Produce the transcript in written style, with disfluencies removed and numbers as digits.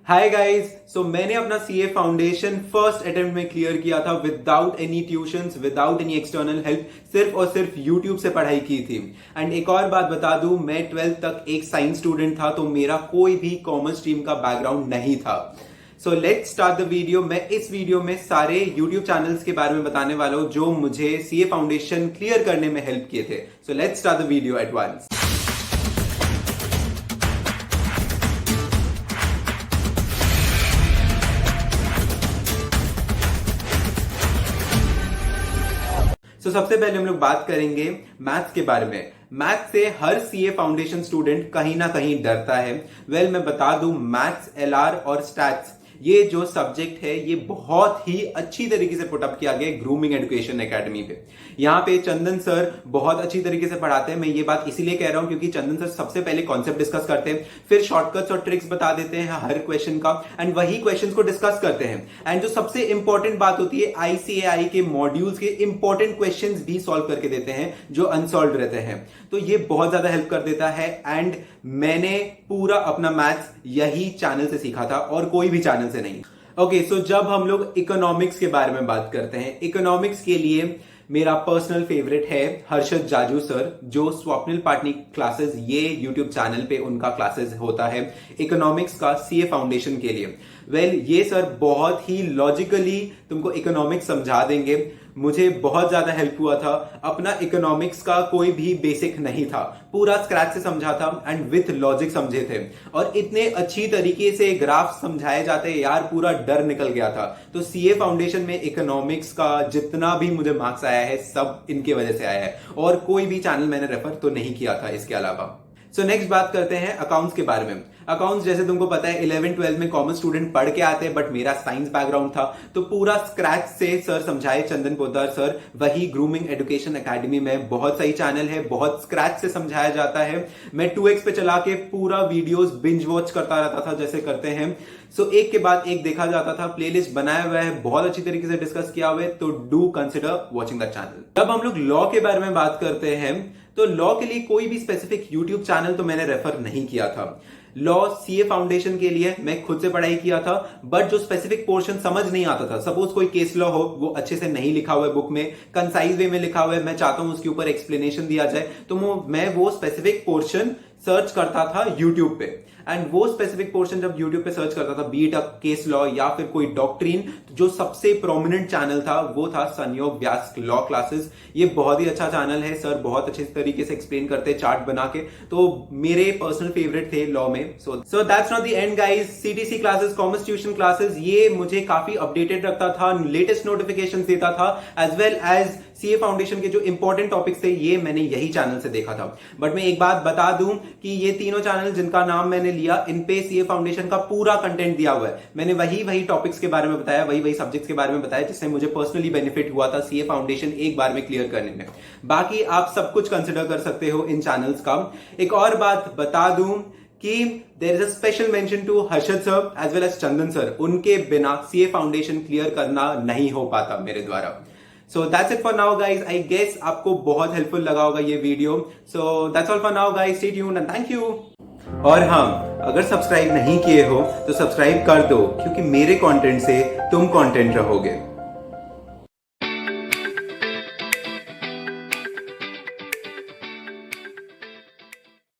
Hi guys. सो मैंने अपना CA foundation first attempt में क्लियर किया था without any tuitions, without any external help, सिर्फ और सिर्फ यूट्यूब से पढ़ाई की थी। एंड एक और बात बता दूं, मैं 12th तक एक साइंस स्टूडेंट था, तो मेरा कोई भी कॉमर्स स्ट्रीम का बैकग्राउंड नहीं था। सो लेट्स स्टार्ट द वीडियो। मैं इस वीडियो में सारे यूट्यूब चैनल्स के बारे में बताने वाला हूं जो मुझे सीए फाउंडेशन क्लियर करने में हेल्प किए थे। So let's start the video at once. सबसे पहले हम लोग बात करेंगे मैथ्स के बारे में। मैथ्स से हर सीए फाउंडेशन स्टूडेंट कहीं ना कहीं डरता है। मैं बता दूं, मैथ्स, एलआर और स्टैट्स, ये जो सब्जेक्ट है ये बहुत ही अच्छी तरीके से पुटअप किया गया ग्रूमिंग एजुकेशन एकेडमी पे। यहाँ पे चंदन सर बहुत अच्छी तरीके से पढ़ाते हैं। मैं ये बात इसीलिए कह रहा हूं क्योंकि चंदन सर सबसे पहले कॉन्सेप्ट डिस्कस करते हैं, फिर शॉर्टकट्स और ट्रिक्स बता देते हैं हर क्वेश्चन का, एंड वही क्वेश्चन को डिस्कस करते हैं। एंड जो सबसे इंपॉर्टेंट बात होती है, आईसीएआई के मॉड्यूल्स के इंपॉर्टेंट क्वेश्चन भी सॉल्व करके देते हैं जो अनसॉल्व रहते हैं। तो ये बहुत ज्यादा हेल्प कर देता है। एंड मैंने पूरा अपना मैथ्स यही चैनल से सीखा था और कोई भी चैनल से नहीं। ओके, सो जब हम लोग इकोनॉमिक्स के बारे में बात करते हैं, इकोनॉमिक्स के लिए मेरा पर्सनल फेवरेट है हर्षद जाजू सर, जो स्वप्निल पाटनी क्लासेस, ये यूट्यूब चैनल पे उनका क्लासेस होता है इकोनॉमिक्स का सीए फाउंडेशन के लिए। ये सर बहुत ही लॉजिकली तुमको इकोनॉमिक्स समझा देंगे। मुझे बहुत ज्यादा हेल्प हुआ था। अपना इकोनॉमिक्स का कोई भी बेसिक नहीं था, पूरा स्क्रैच से समझा था एंड विथ लॉजिक समझे थे। और इतने अच्छी तरीके से ग्राफ समझाए जाते यार, पूरा डर निकल गया था। तो सीए फाउंडेशन में इकोनॉमिक्स का जितना भी मुझे मार्क्स आया है सब इनके वजह से आया है, और कोई भी चैनल मैंने रेफर तो नहीं किया था इसके अलावा। सो नेक्स्ट बात करते हैं अकाउंट्स के बारे में। अकाउंट्स जैसे तुमको पता है 11-12 में कॉमर्स स्टूडेंट पढ़ के आते हैं, बट मेरा साइंस बैकग्राउंड था, तो पूरा स्क्रैच से सर समझाए चंदन पोद्दार सर। वही ग्रूमिंग एजुकेशन एकेडमी में बहुत सही चैनल है, बहुत स्क्रैच से समझाया जाता है। मैं 2x पे चला के पूरा वीडियोस बिंज वॉच करता रहता था जैसे करते हैं। सो एक के बाद एक देखा जाता था, प्लेलिस्ट बनाया हुआ है, बहुत अच्छी तरीके से डिस्कस किया हुआ है, तो do consider watching the channel. जब हम लोग लॉ के बारे में बात करते हैं, तो लॉ के लिए कोई भी स्पेसिफिक यूट्यूब चैनल तो मैंने रेफर नहीं किया था। लॉ सीए फाउंडेशन के लिए मैं खुद से पढ़ाई किया था, बट जो स्पेसिफिक पोर्शन समझ नहीं आता था, सपोज कोई केस लॉ हो, वो अच्छे से नहीं लिखा हुआ है बुक में, कंसाइज वे में लिखा हुआ है, मैं चाहता हूं उसके ऊपर एक्सप्लेनेशन दिया जाए, तो मैं वो स्पेसिफिक पोर्शन सर्च करता था यूट्यूब पे। एंड वो स्पेसिफिक पोर्शन जब यूट्यूब पे सर्च करता था, बीट अ केस लॉ या फिर कोई डॉक्ट्रीन, जो सबसे प्रोमिनेंट चैनल था वो था संयोग व्यास लॉ क्लासेस। ये बहुत ही अच्छा चैनल है, सर बहुत अच्छे तरीके से एक्सप्लेन करते हैं चार्ट बना के, तो मेरे पर्सनल फेवरेट थे लॉ में। So that's not the end guys. CTC classes, commerce tuition classes, ये मुझे काफी अपडेटेड रखता था, लेटेस्ट नोटिफिकेशन देता था, as well as CA foundation के जो इंपॉर्टेंट टॉपिक्स थे ये मैंने यही चैनल से देखा था। बट मैं एक बात बता दूं कि ये तीनों चैनल जिनका नाम मैंने लिया, इन पे सीए फाउंडेशन का पूरा कंटेंट दिया हुआ है। मैंने वही टॉपिक्स के बारे में बताया, वही सब्जेक्ट्स के बारे में बताया, जिससे मुझे पर्सनली बेनिफिट हुआ था सीए फाउंडेशन एक बार में क्लियर करने में। बाकी आप सब कुछ कंसिडर कर सकते हो इन चैनल्स का। एक और बात बता दूं कि there is a special mention to Harshad sir as well as Chandan sir. उनके बिना सीए फाउंडेशन क्लियर करना नहीं हो पाता मेरे द्वारा। So that's it for now guys. I guess आपको बहुत हेल्पफुल लगा होगा ये video. So that's all for now guys. Stay tuned and thank you. और हाँ, अगर सब्सक्राइब नहीं किए हो तो सब्सक्राइब कर दो, क्योंकि मेरे कंटेंट से तुम कंटेंट रहोगे।